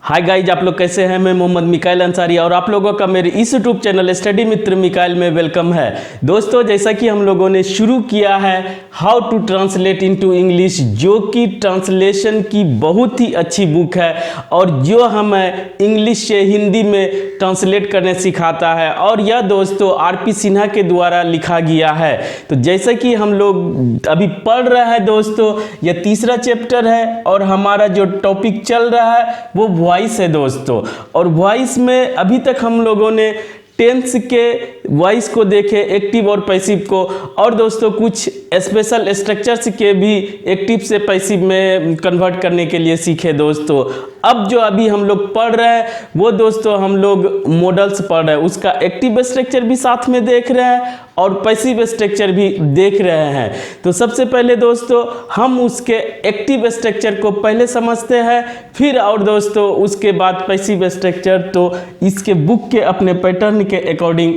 Hi guys, आप लोग कैसे हैं। मैं मोहम्मद मिकाइल अंसारी और आप लोगों का मेरे इस यूट्यूब चैनल स्टडी मित्र मिकाइल में वेलकम है। दोस्तों, जैसा कि हम लोगों ने शुरू किया है how to translate into English, जो कि ट्रांसलेशन की बहुत ही अच्छी बुक है और जो हमें इंग्लिश से हिंदी में ट्रांसलेट करने सिखाता है। और यह दोस्तों आर.पी. सिन्हा के द्वारा लिखा गया है। तो जैसा कि हम लोग अभी पढ़ रहे हैं दोस्तों, यह तीसरा चैप्टर है और हमारा जो टॉपिक चल रहा है वो वॉइस है दोस्तों। और वॉइस में अभी तक हम लोगों ने टेंस के वॉइस को देखे, एक्टिव और पैसिव को, और दोस्तों कुछ स्पेशल स्ट्रक्चर्स के भी एक्टिव से पैसिव में कन्वर्ट करने के लिए सीखे दोस्तों। अब जो अभी हम लोग पढ़ रहे हैं वो दोस्तों हम लोग मॉडल्स पढ़ रहे हैं, उसका एक्टिव स्ट्रक्चर भी साथ में देख रहे हैं और पैसिव स्ट्रक्चर भी देख रहे हैं। तो सबसे पहले दोस्तों हम उसके एक्टिव स्ट्रक्चर को पहले समझते हैं, फिर और दोस्तों उसके बाद पैसिव स्ट्रक्चर तो इसके बुक के अपने पैटर्न के अकॉर्डिंग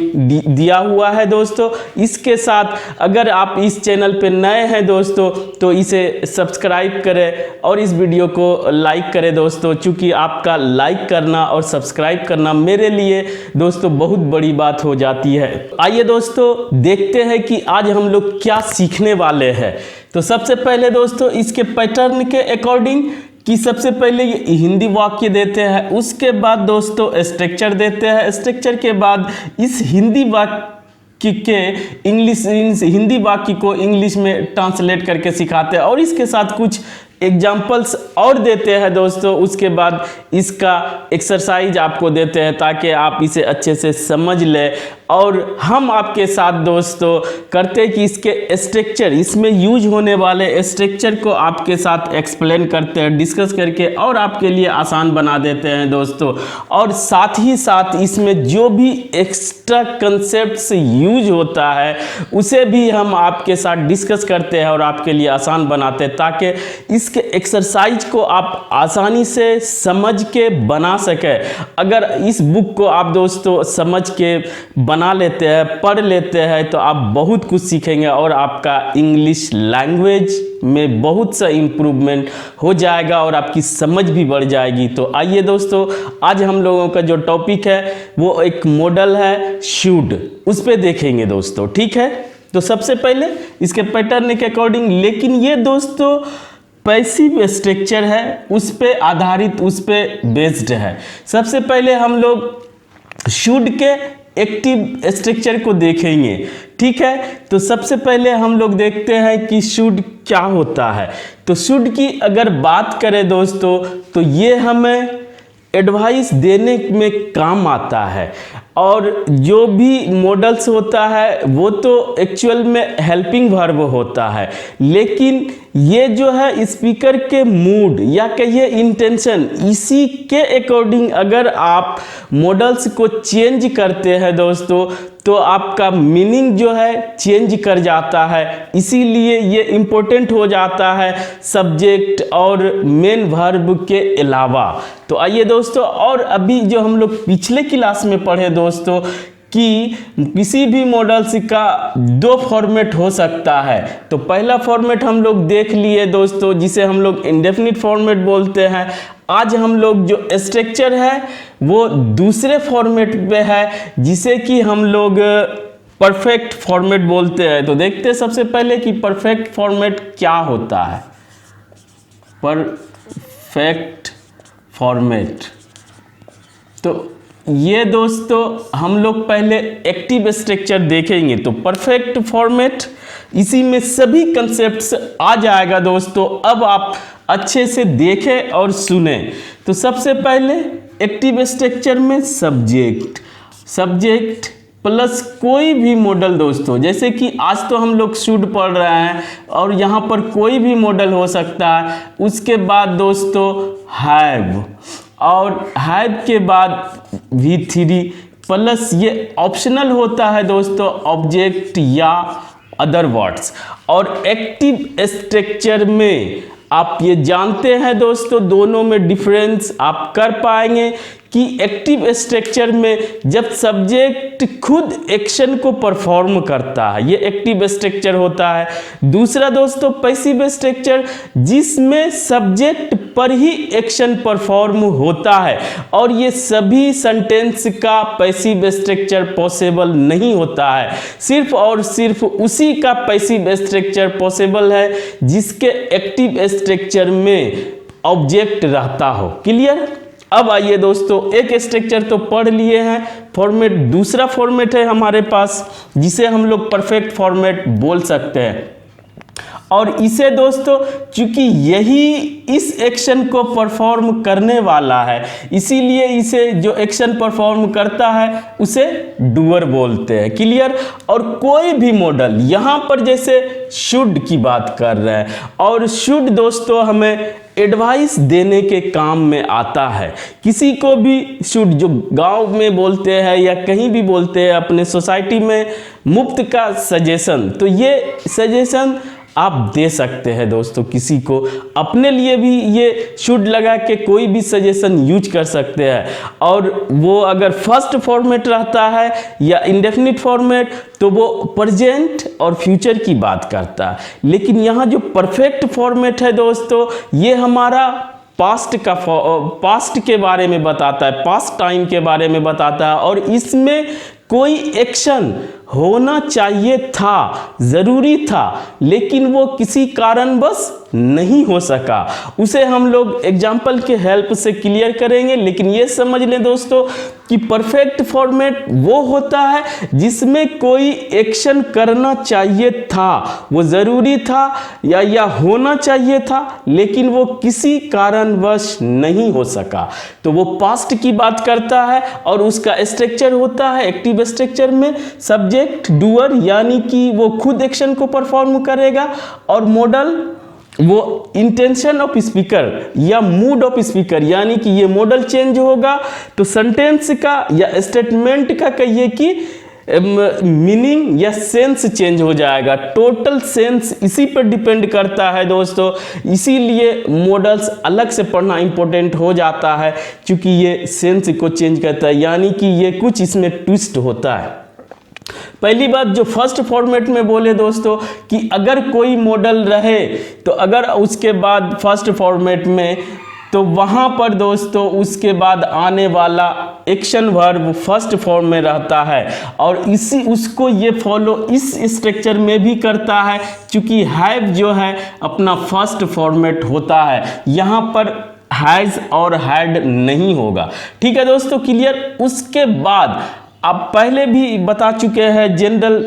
दिया हुआ है दोस्तों। इसके साथ अगर आप इस चैनल पे नए हैं दोस्तों तो इसे सब्सक्राइब करें और इस वीडियो को लाइक करें दोस्तों, क्योंकि आपका लाइक करना और सब्सक्राइब करना मेरे लिए दोस्तों बहुत बड़ी बात हो जाती है। आइए दोस्तों देखते हैं कि आज हम लोग क्या सीखने वाले हैं। तो सबसे पहले दोस्तों इसके पैटर्न के अकॉर्डिंग कि सबसे पहले ये हिंदी वाक्य देते हैं, उसके बाद दोस्तों स्ट्रक्चर देते हैं, स्ट्रक्चर के बाद इस हिंदी वाक्य के हिंदी वाक्य को इंग्लिश में ट्रांसलेट करके सिखाते हैं और इसके साथ कुछ एग्जाम्पल्स और देते हैं दोस्तों। उसके बाद इसका एक्सरसाइज आपको देते हैं ताकि आप इसे अच्छे से समझ लें। और हम आपके साथ दोस्तों करते हैं कि इसके स्ट्रक्चर, इसमें यूज होने वाले स्ट्रक्चर को आपके साथ एक्सप्लेन करते हैं, डिस्कस करके और आपके लिए आसान बना देते हैं दोस्तों। और साथ ही साथ इसमें जो भी एक्स्ट्रा कंसेप्ट्स यूज होता है उसे भी हम आपके साथ डिस्कस करते हैं और आपके लिए आसान बनाते हैं, ताकि इसके एक्सरसाइज को आप आसानी से समझ के बना सकें। अगर इस बुक को आप दोस्तों समझ के बना लेते हैं, पढ़ लेते हैं, तो आप बहुत कुछ सीखेंगे और आपका इंग्लिश लैंग्वेज में बहुत सा इम्प्रूवमेंट हो जाएगा और आपकी समझ भी बढ़ जाएगी। तो आइए दोस्तों, आज हम लोगों का जो टॉपिक है वो एक मॉडल है शुड, उस पर देखेंगे दोस्तों, ठीक है। तो सबसे पहले इसके पैटर्न के अकॉर्डिंग, लेकिन ये दोस्तों पैसिव स्ट्रक्चर है, उस पे आधारित, उस पे बेस्ड है। सबसे पहले हम लोग शुड के एक्टिव स्ट्रक्चर को देखेंगे, ठीक है। तो सबसे पहले हम लोग देखते हैं कि शुड क्या होता है। तो शुड की अगर बात करें दोस्तों तो ये हमें एडवाइस देने में काम आता है, और जो भी मॉडल्स होता है वो तो एक्चुअल में हेल्पिंग वर्ब होता है, लेकिन ये जो है स्पीकर के मूड या कहिए इंटेंशन, इसी के अकॉर्डिंग अगर आप मॉडल्स को चेंज करते हैं दोस्तों तो आपका मीनिंग जो है चेंज कर जाता है। इसीलिए ये इम्पोर्टेंट हो जाता है सब्जेक्ट और मेन वर्ब के अलावा। तो आइए दोस्तों, और अभी जो हम लोग पिछले क्लास में पढ़े दोस्तों कि किसी भी मॉडल्स का दो फॉर्मेट हो सकता है। तो पहला फॉर्मेट हम लोग देख लिए दोस्तों, जिसे हम लोग इंडेफिनिट फॉर्मेट बोलते हैं। आज हम लोग जो स्ट्रक्चर है वो दूसरे फॉर्मेट पे है, जिसे कि हम लोग परफेक्ट फॉर्मेट बोलते हैं। तो देखते हैं सबसे पहले कि परफेक्ट फॉर्मेट क्या होता है। परफेक्ट फॉर्मेट, तो ये दोस्तों हम लोग पहले एक्टिव स्ट्रक्चर देखेंगे। तो परफेक्ट फॉर्मेट, इसी में सभी कंसेप्ट्स आ जाएगा दोस्तों। अब आप अच्छे से देखें और सुने। तो सबसे पहले एक्टिव स्ट्रक्चर में सब्जेक्ट प्लस कोई भी मॉडल दोस्तों, जैसे कि आज तो हम लोग शुड पढ़ रहे हैं और यहाँ पर कोई भी मॉडल हो सकता है। उसके बाद दोस्तों हैव, और हैव के बाद V3 प्लस ये ऑप्शनल होता है दोस्तों ऑब्जेक्ट या अदर वर्ड्स। और एक्टिव स्ट्रक्चर में आप ये जानते हैं दोस्तों, दोनों में डिफरेंस आप कर पाएंगे कि एक्टिव स्ट्रक्चर में जब सब्जेक्ट खुद एक्शन को परफॉर्म करता है, ये एक्टिव स्ट्रक्चर होता है। दूसरा दोस्तों पैसिव स्ट्रक्चर, जिसमें सब्जेक्ट पर ही एक्शन परफॉर्म होता है, और ये सभी सेंटेंस का पैसिव स्ट्रक्चर पॉसिबल नहीं होता है। सिर्फ और सिर्फ उसी का पैसिव स्ट्रक्चर पॉसिबल है जिसके एक्टिव स्ट्रक्चर में ऑब्जेक्ट रहता हो। क्लियर? अब आइए दोस्तों, एक स्ट्रक्चर तो पढ़ लिए हैं, फॉर्मेट दूसरा फॉर्मेट है हमारे पास जिसे हम लोग परफेक्ट फॉर्मेट बोल सकते हैं। और इसे दोस्तों चूंकि यही इस एक्शन को परफॉर्म करने वाला है, इसीलिए इसे जो एक्शन परफॉर्म करता है उसे डूअर बोलते हैं। क्लियर? और कोई भी मॉडल यहाँ पर जैसे शुड की बात कर रहे हैं, और शुड दोस्तों हमें एडवाइस देने के काम में आता है। किसी को भी शुड, जो गांव में बोलते हैं या कहीं भी बोलते हैं अपने सोसाइटी में, मुफ्त का सजेशन, तो ये सजेशन आप दे सकते हैं दोस्तों किसी को। अपने लिए भी ये शुड लगा के कोई भी सजेशन यूज कर सकते हैं, और वो अगर फर्स्ट फॉर्मेट रहता है या इंडेफिनिट फॉर्मेट तो वो प्रेजेंट और फ्यूचर की बात करता है। लेकिन यहाँ जो परफेक्ट फॉर्मेट है दोस्तों, ये हमारा पास्ट के बारे में बताता है, पास्ट टाइम के बारे में बताता है, और इसमें कोई एक्शन होना चाहिए था, जरूरी था, लेकिन वो किसी कारणवश नहीं हो सका। उसे हम लोग एग्जाम्पल के हेल्प से क्लियर करेंगे। लेकिन ये समझ लें दोस्तों कि परफेक्ट फॉर्मेट वो होता है जिसमें कोई एक्शन करना चाहिए था, वो ज़रूरी था या होना चाहिए था, लेकिन वो किसी कारणवश नहीं हो सका। तो वो पास्ट की बात करता है, और उसका स्ट्रक्चर होता है एक्टिव स्ट्रक्चर में सब्जेक्ट डूअर, यानी कि वो खुद एक्शन को परफॉर्म करेगा, और मॉडल वो इंटेंशन ऑफ स्पीकर या मूड ऑफ स्पीकर, यानी कि ये मॉडल चेंज होगा तो सेंटेंस का या स्टेटमेंट का कहिए कि मीनिंग या सेंस चेंज हो जाएगा। टोटल सेंस इसी पर डिपेंड करता है दोस्तों। इसीलिए मॉडल्स अलग से पढ़ना इंपॉर्टेंट हो जाता है, क्योंकि ये सेंस को चेंज करता है, यानी कि ये कुछ इसमें ट्विस्ट होता है। पहली बात जो फर्स्ट फॉर्मेट में बोले दोस्तों कि अगर कोई मॉडल रहे तो अगर उसके बाद फर्स्ट फॉर्मेट में, तो वहाँ पर दोस्तों उसके बाद आने वाला एक्शन वर्ब फर्स्ट फॉर्म में रहता है, और इसी उसको ये फॉलो इस स्ट्रक्चर में भी करता है, क्योंकि हैव जो है अपना फर्स्ट फॉर्मेट होता है। यहाँ पर हैज़ और हैड नहीं होगा। ठीक है दोस्तों, क्लियर? उसके बाद आप पहले भी बता चुके हैं जनरल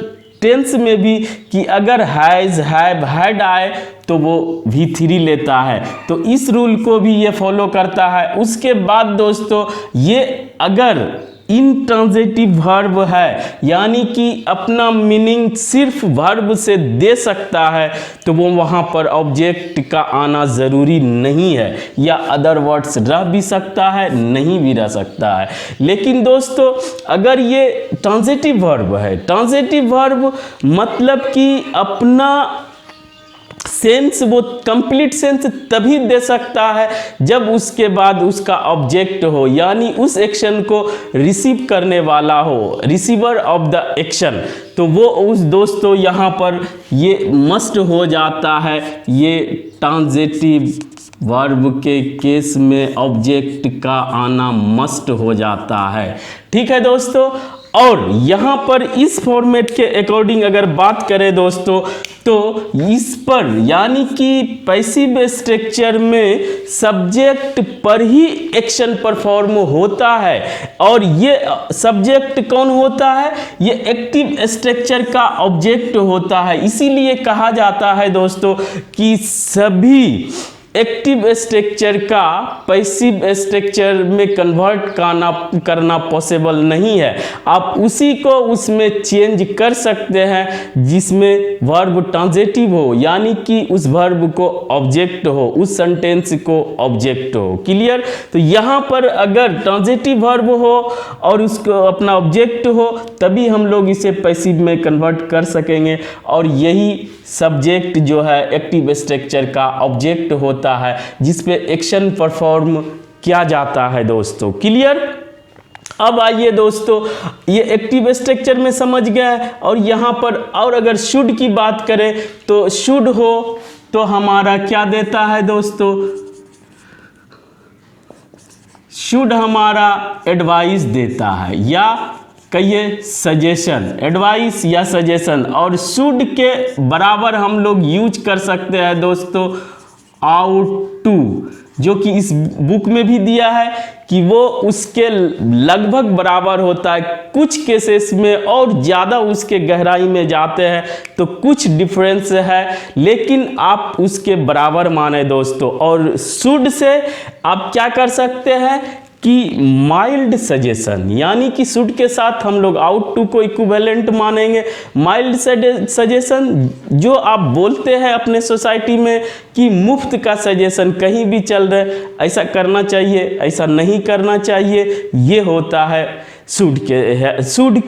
टेंस में भी कि अगर हैज़ हैव हैड आए तो वो V3 लेता है, तो इस रूल को भी ये फॉलो करता है। उसके बाद दोस्तों ये अगर इंट्रांजिटिव वर्ब है, यानी कि अपना मीनिंग सिर्फ वर्ब से दे सकता है, तो वो वहाँ पर ऑब्जेक्ट का आना ज़रूरी नहीं है, या अदर वर्ड्स रह भी सकता है, नहीं भी रह सकता है। लेकिन दोस्तों अगर ये ट्रांजिटिव वर्ब है, ट्रांजिटिव वर्ब मतलब कि अपना सेंस, वो कंप्लीट सेंस तभी दे सकता है जब उसके बाद उसका ऑब्जेक्ट हो, यानी उस एक्शन को रिसीव करने वाला हो, रिसीवर ऑफ द एक्शन। तो वो उस दोस्तों यहाँ पर ये मस्ट हो जाता है, ये ट्रांजिटिव वर्ब के केस में ऑब्जेक्ट का आना मस्ट हो जाता है। ठीक है दोस्तों, और यहाँ पर इस फॉर्मेट के अकॉर्डिंग अगर बात करें दोस्तों, तो इस पर यानी कि पैसिव स्ट्रक्चर में सब्जेक्ट पर ही एक्शन परफॉर्म होता है, और ये सब्जेक्ट कौन होता है? ये एक्टिव स्ट्रक्चर का ऑब्जेक्ट होता है। इसीलिए कहा जाता है दोस्तों कि सभी एक्टिव स्ट्रक्चर का पैसिव स्ट्रक्चर में कन्वर्ट करना पॉसिबल नहीं है। आप उसी को उसमें चेंज कर सकते हैं जिसमें वर्ब ट्रांजिटिव हो, यानी कि उस वर्ब को ऑब्जेक्ट हो, उस सेंटेंस को ऑब्जेक्ट हो। क्लियर? तो यहाँ पर अगर ट्रांजिटिव वर्ब हो और उसको अपना ऑब्जेक्ट हो, तभी हम लोग इसे पैसिव में कन्वर्ट कर सकेंगे, और यही सब्जेक्ट जो है एक्टिव स्ट्रक्चर का ऑब्जेक्ट होता है, जिस पे एक्शन परफॉर्म किया जाता है दोस्तों। क्लियर। अब आइए दोस्तों, ये एक्टिव स्ट्रक्चर में समझ गए। और यहाँ पर और अगर शुड की बात करें तो शुड हो तो हमारा क्या देता है दोस्तों, शुड हमारा एडवाइस देता है या कहिए सजेशन, एडवाइस या सजेशन। और शुड के बराबर हम लोग यूज कर सकते हैं दोस्तों आउट टू, जो कि इस बुक में भी दिया है कि वो उसके लगभग बराबर होता है। कुछ केसेस में और ज़्यादा उसके गहराई में जाते हैं तो कुछ डिफरेंस है, लेकिन आप उसके बराबर माने दोस्तों। और शुड से आप क्या कर सकते हैं कि माइल्ड सजेशन, यानी कि शुड के साथ हम लोग आउट टू को इक्विवेलेंट मानेंगे। माइल्ड सजेशन जो आप बोलते हैं अपने सोसाइटी में कि मुफ्त का सजेशन, कहीं भी चल रहे ऐसा करना चाहिए, ऐसा नहीं करना चाहिए, ये होता है शुड के, शुड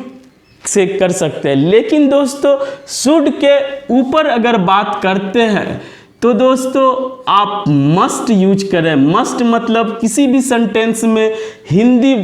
से कर सकते हैं। लेकिन दोस्तों शुड के ऊपर अगर बात करते हैं तो दोस्तों आप मस्ट यूज करें। मस्ट मतलब किसी भी सेंटेंस में हिंदी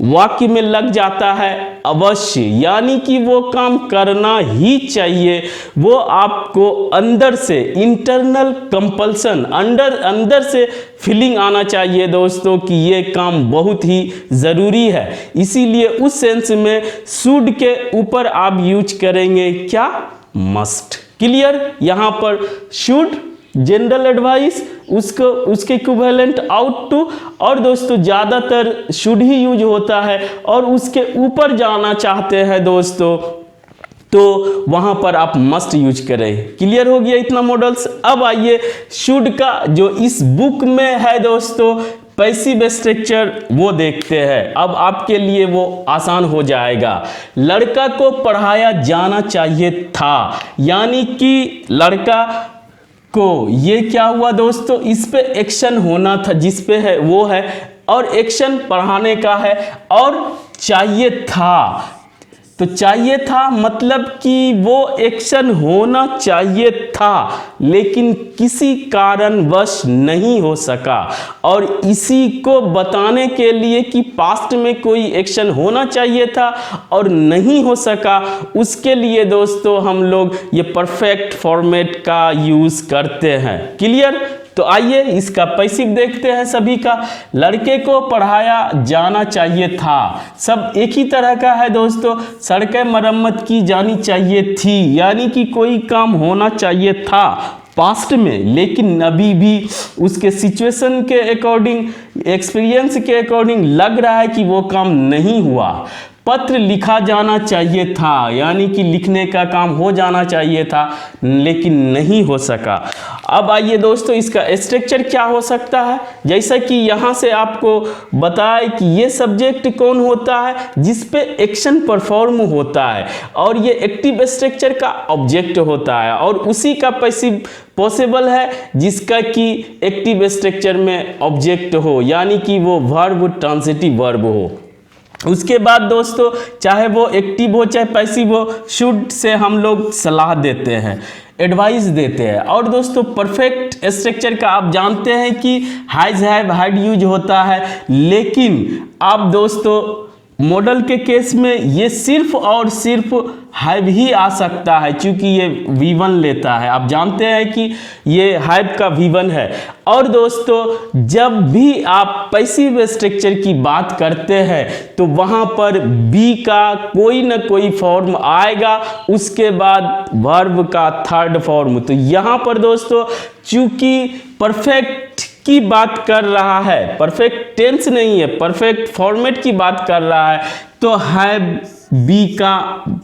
वाक्य में लग जाता है अवश्य, यानी कि वो काम करना ही चाहिए। वो आपको अंदर से इंटरनल कंपल्सन, अंदर से फीलिंग आना चाहिए दोस्तों कि ये काम बहुत ही ज़रूरी है। इसीलिए उस सेंस में शुड के ऊपर आप यूज करेंगे क्या, मस्ट। क्लियर। यहाँ पर शुड जनरल एडवाइस, उसके इक्विवेलेंट आउट टू, और दोस्तों ज़्यादातर शुड ही यूज होता है। और उसके ऊपर जाना चाहते हैं दोस्तों तो वहाँ पर आप मस्ट यूज करें। क्लियर हो गया इतना मॉडल्स। अब आइए शुड का जो इस बुक में है दोस्तों पैसिव स्ट्रक्चर वो देखते हैं। अब आपके लिए वो आसान हो जाएगा। लड़का को पढ़ाया जाना चाहिए था, यानी कि लड़का को ये क्या हुआ दोस्तों, इस पे एक्शन होना था, जिस पे है वो है, और एक्शन पढ़ाने का है, और चाहिए था। तो चाहिए था मतलब कि वो एक्शन होना चाहिए था लेकिन किसी कारणवश नहीं हो सका। और इसी को बताने के लिए कि पास्ट में कोई एक्शन होना चाहिए था और नहीं हो सका, उसके लिए दोस्तों हम लोग ये परफेक्ट फॉर्मेट का यूज़ करते हैं। क्लियर। तो आइए इसका पैसिव देखते हैं सभी का। लड़के को पढ़ाया जाना चाहिए था, सब एक ही तरह का है दोस्तों। सड़कें मरम्मत की जानी चाहिए थी, यानी कि कोई काम होना चाहिए था पास्ट में, लेकिन अभी भी उसके सिचुएशन के अकॉर्डिंग, एक्सपीरियंस के अकॉर्डिंग लग रहा है कि वो काम नहीं हुआ। पत्र लिखा जाना चाहिए था, यानी कि लिखने का काम हो जाना चाहिए था लेकिन नहीं हो सका। अब आइए दोस्तों इसका स्ट्रक्चर क्या हो सकता है। जैसा कि यहाँ से आपको बताया कि ये सब्जेक्ट कौन होता है, जिस पे एक्शन परफॉर्म होता है, और ये एक्टिव स्ट्रक्चर का ऑब्जेक्ट होता है, और उसी का पैसिव पॉसिबल है जिसका कि एक्टिव स्ट्रक्चर में ऑब्जेक्ट हो, यानी कि वो वर्ब ट्रांजिटिव वर्ब हो। उसके बाद दोस्तों चाहे वो एक्टिव हो चाहे पैसिव हो, शुड से हम लोग सलाह देते हैं, एडवाइस देते हैं। और दोस्तों परफेक्ट स्ट्रक्चर का आप जानते हैं कि हैज हैव हैड यूज होता है, लेकिन आप दोस्तों मॉडल के केस में ये सिर्फ और सिर्फ हैव ही आ सकता है, क्योंकि ये V1 लेता है। आप जानते हैं कि ये हैव का V1 है। और दोस्तों जब भी आप पैसिव स्ट्रक्चर की बात करते हैं तो वहाँ पर बी का कोई ना कोई फॉर्म आएगा, उसके बाद वर्ब का थर्ड फॉर्म। तो यहाँ पर दोस्तों चूंकि परफेक्ट की बात कर रहा है, परफेक्ट टेंस नहीं है, परफेक्ट फॉर्मेट की बात कर रहा है, तो हैव बी का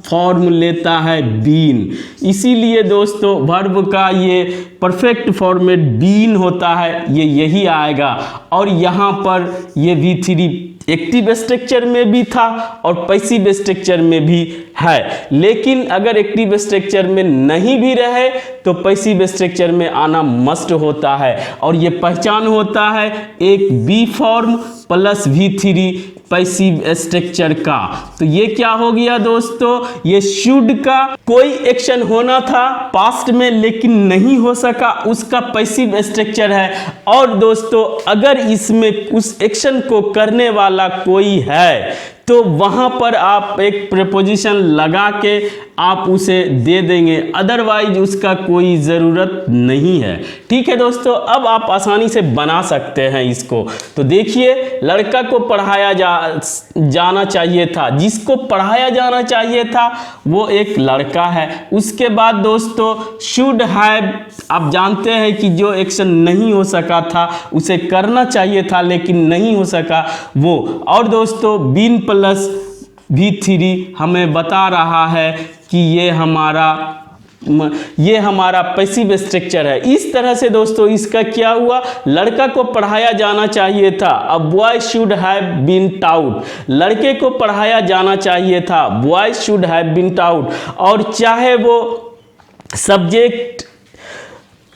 फॉर्म लेता है बीन। इसीलिए दोस्तों वर्ब का ये परफेक्ट फॉर्मेट बीन होता है, ये यही आएगा। और यहाँ पर ये V3 एक्टिव स्ट्रक्चर में भी था और पैसिव स्ट्रक्चर में भी है, लेकिन अगर एक्टिव स्ट्रक्चर में नहीं भी रहे तो पैसिव स्ट्रक्चर में आना मस्ट होता है। और ये पहचान होता है एक B form plus V3 passive structure का। तो ये क्या हो गया दोस्तों, ये शुड का कोई एक्शन होना था पास्ट में लेकिन नहीं हो सका, उसका पैसिव स्ट्रक्चर है। और दोस्तों अगर इसमें उस एक्शन को करने वाला कोई है तो वहां पर आप एक प्रीपोजिशन लगा के आप उसे दे देंगे, अदरवाइज उसका कोई ज़रूरत नहीं है। ठीक है दोस्तों, अब आप आसानी से बना सकते हैं इसको। तो देखिए, लड़का को पढ़ाया जाना चाहिए था, जिसको पढ़ाया जाना चाहिए था वो एक लड़का है। उसके बाद दोस्तों शुड हैव, आप जानते हैं कि जो एक्शन नहीं हो सका था उसे करना चाहिए था लेकिन नहीं हो सका वो। और दोस्तों बीन प्लस V3 हमें बता रहा है कि ये हमारा पैसिव स्ट्रक्चर है। इस तरह से दोस्तों इसका क्या हुआ, लड़का को पढ़ाया जाना चाहिए था, अब boy should have been taught, लड़के को पढ़ाया जाना चाहिए था, boy should have been taught. और चाहे वो सब्जेक्ट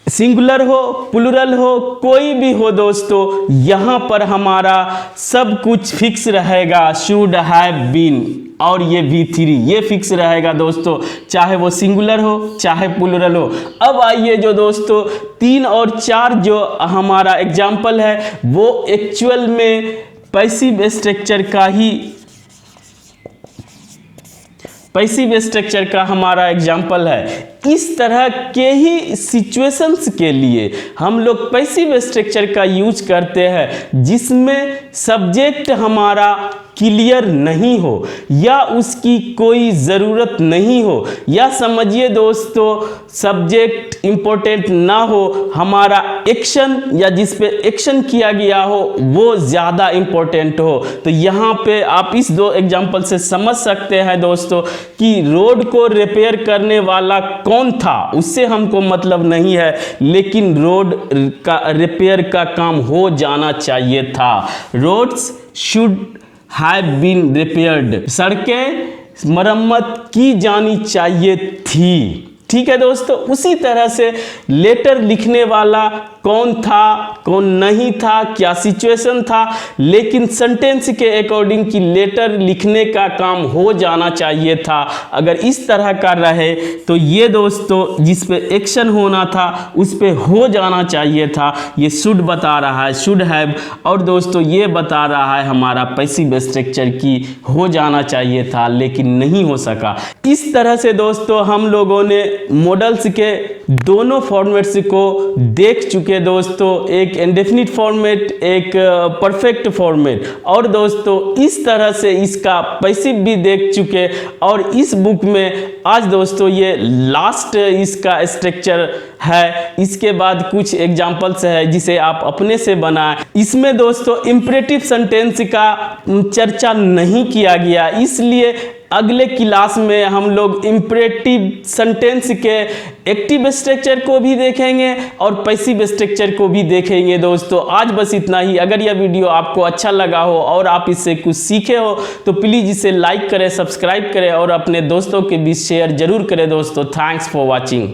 सिंगुलर हो प्लूरल हो कोई भी हो दोस्तों, यहाँ पर हमारा सब कुछ फिक्स रहेगा, शुड हैव बीन और ये V3 ये फिक्स रहेगा दोस्तों, चाहे वो सिंगुलर हो चाहे प्लूरल हो। अब आइए जो दोस्तों 3 और 4 जो हमारा एग्जाम्पल है वो एक्चुअल में पैसिव स्ट्रक्चर का हमारा एग्जाम्पल है। इस तरह के ही सिचुएशंस के लिए हम लोग पैसिव स्ट्रक्चर का यूज करते हैं जिसमें सब्जेक्ट हमारा क्लियर नहीं हो या उसकी कोई ज़रूरत नहीं हो, या समझिए दोस्तों सब्जेक्ट इम्पोर्टेंट ना हो, हमारा एक्शन या जिस पे एक्शन किया गया हो वो ज़्यादा इम्पोर्टेंट हो। तो यहाँ पे आप इस 2 एग्जाम्पल से समझ सकते हैं दोस्तों कि रोड को रिपेयर करने वाला कौन था उससे हमको मतलब नहीं है, लेकिन रोड का रिपेयर का काम हो जाना चाहिए था। Roads should have been repaired, सड़कें मरम्मत की जानी चाहिए थी। ठीक है दोस्तों, उसी तरह से लेटर लिखने वाला कौन था कौन नहीं था, क्या सिचुएशन था, लेकिन सेंटेंस के अकॉर्डिंग कि लेटर लिखने का काम हो जाना चाहिए था। अगर इस तरह का रहे तो ये दोस्तों जिस पे एक्शन होना था उस पे हो जाना चाहिए था, ये शुड बता रहा है, शुड हैव। और दोस्तों ये बता रहा है हमारा पैसिव स्ट्रक्चर की हो जाना चाहिए था लेकिन नहीं हो सका। इस तरह से दोस्तों हम लोगों ने मॉडल्स के दोनों फॉर्मेट्स को देख चुके दोस्तों, एक इंडेफिनिट फॉर्मेट एक परफेक्ट फॉर्मेट, और दोस्तों इस तरह से इसका पैसिव भी देख चुके। और इस बुक में आज दोस्तों ये लास्ट इसका स्ट्रक्चर है, इसके बाद कुछ एग्जांपल्स है जिसे आप अपने से बनाएं। इसमें दोस्तों इंपरेटिव सेंटेंस का चर्चा नहीं किया गया, इसलिए अगले क्लास में हम लोग इंपरेटिव सेंटेंस के एक्टिव स्ट्रक्चर को भी देखेंगे और पैसिव स्ट्रक्चर को भी देखेंगे। दोस्तों आज बस इतना ही। अगर यह वीडियो आपको अच्छा लगा हो और आप इससे कुछ सीखे हो तो प्लीज़ इसे लाइक करें, सब्सक्राइब करें और अपने दोस्तों के बीच शेयर जरूर करें दोस्तों। Thanks for watching.